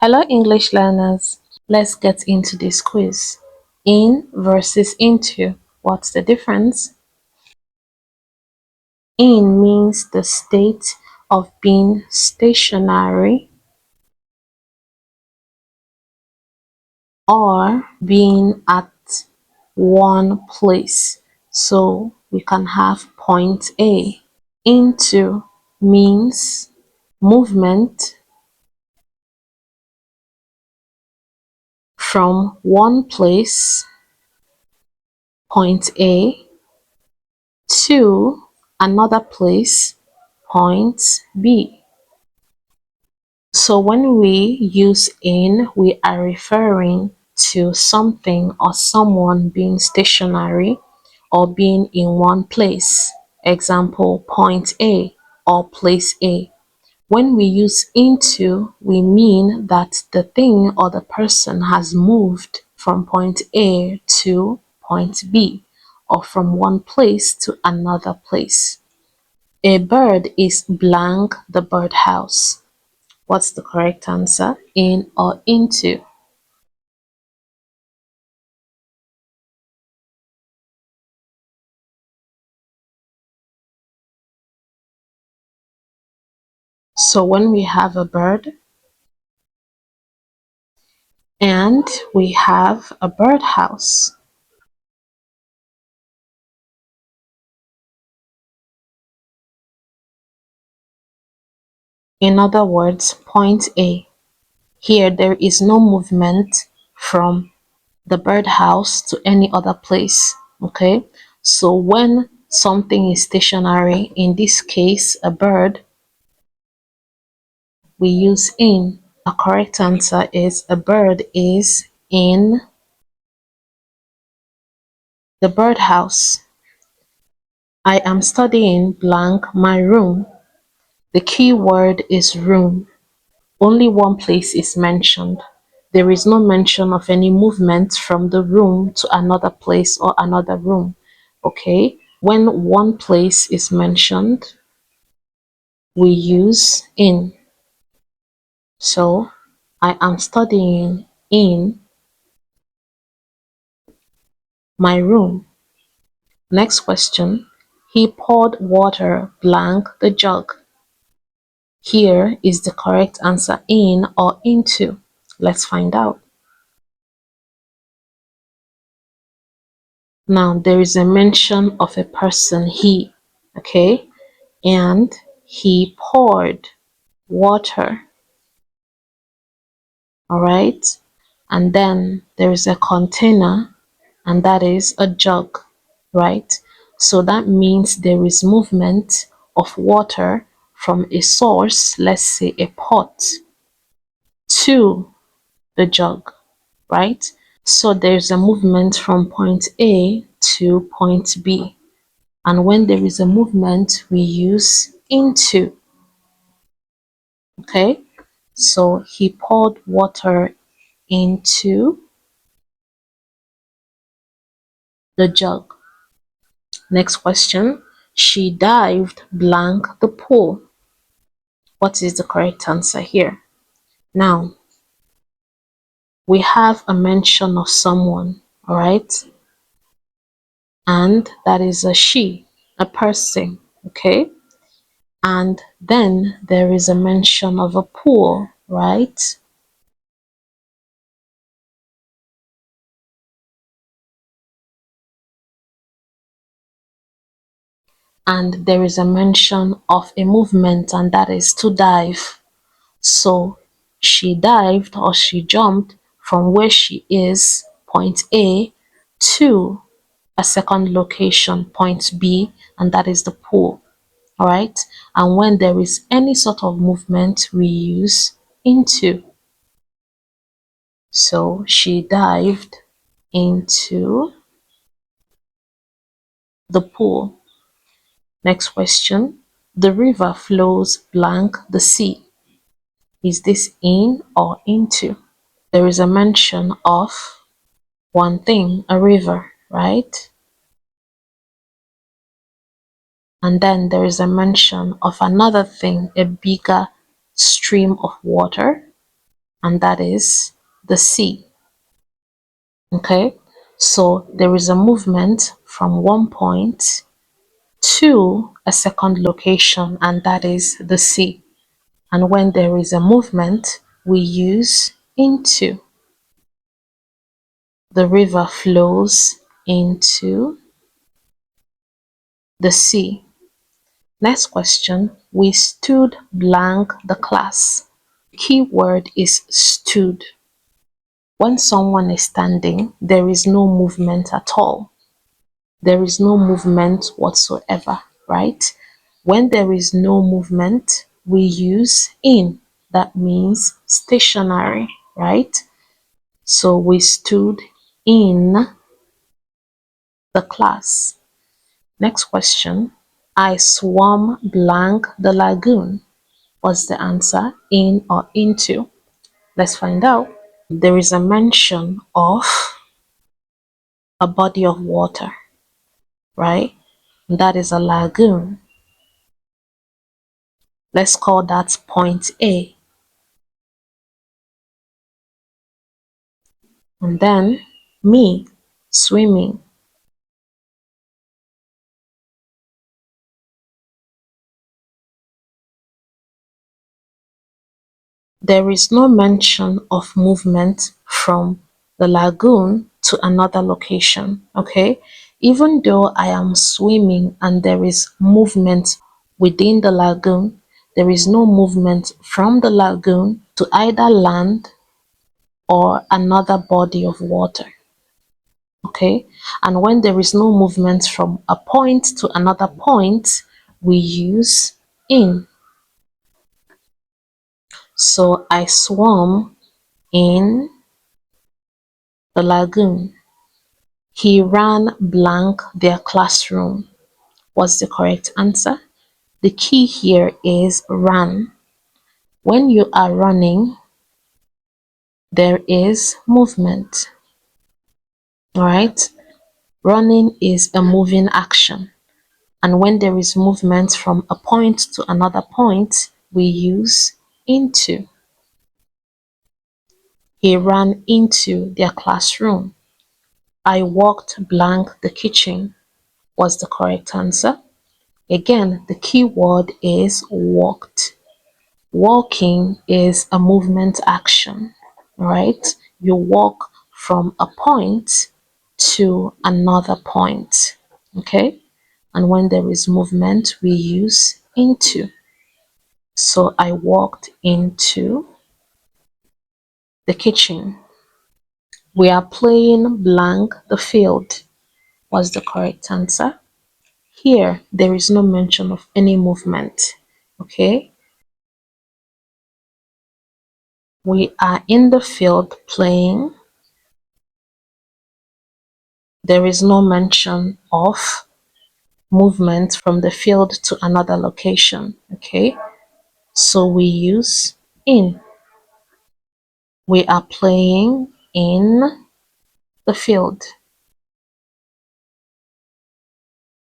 Hello, English learners. Let's get into this quiz. In versus into. What's the difference? In means the state of being stationary or being at one place. So we can have point A. Into means movement from one place, point A, to another place, point B. So when we use in, we are referring to something or someone being stationary or being in one place. Example, point A or place A. When we use into, we mean that the thing or the person has moved from point A to point B, or from one place to another place. A bird is blank the birdhouse. What's the correct answer? In or into? So when we have a bird and we have a birdhouse, in other words, point A. Here there is no movement from the birdhouse to any other place. Okay, so when something is stationary, in this case a bird, we use in. A correct answer is a bird is in the birdhouse. I am studying blank my room. The key word is room. Only one place is mentioned. There is no mention of any movement from the room to another place or another room. Okay, when one place is mentioned, we use in. So, I am studying in my room. Next question. He poured water blank the jug. Here is the correct answer, in or into. Let's find out. Now there is a mention of a person, he, okay, and he poured water, all right, and then there is a container, and that is a jug, right? So that means there is movement of water from a source, let's say a pot, to the jug, right? So there's a movement from point A to point B. And when there is a movement, we use into. Okay, so he poured water into the jug. Next question. She dived blank the pool. What is the correct answer here? Now, we have a mention of someone, all right? And that is a she, a person, okay? And then there is a mention of a pool, right? And there is a mention of a movement, and that is to dive. So she dived or she jumped from where she is, point A, to a second location, point B, and that is the pool. All right. And when there is any sort of movement, we use into. So she dived into the pool. Next question. The river flows blank the sea. Is this in or into? There is a mention of one thing, a river, right? And then there is a mention of another thing, a bigger stream of water. and that is the sea. Okay, so there is a movement from one point to a second location, and that is the sea. And when there is a movement, we use into. The river flows into the sea. Next question. We stood blank the class. Key word is stood. When someone is standing, there is no movement at all. There is no movement whatsoever, right? When there is no movement, we use in. That means stationary, right? So we stood in the class. Next question. I swam blank the lagoon. What's the answer? In or into? Let's find out. There is a mention of a body of water, right? That is a lagoon. Let's call that point A. And then me, swimming. There is no mention of movement from the lagoon to another location, okay? Even though I am swimming and there is movement within the lagoon, there is no movement from the lagoon to either land or another body of water, okay? And when there is no movement from a point to another point, we use in. So I swam in the lagoon. He ran blank their classroom. What's the correct answer? The key here is run. When you are running, there is movement. All right? Running is a moving action. And when there is movement from a point to another point, we use into. He ran into their classroom. I walked blank the kitchen. Was the correct answer? Again, the key word is walked. Walking is a movement action, right? You walk from a point to another point, okay? And when there is movement, we use into. So I walked into the kitchen. We are playing blank the field. Was the correct answer? Here, there is no mention of any movement, okay? We are in the field playing. There is no mention of movement from the field to another location, okay? So we use in. We are playing in the field.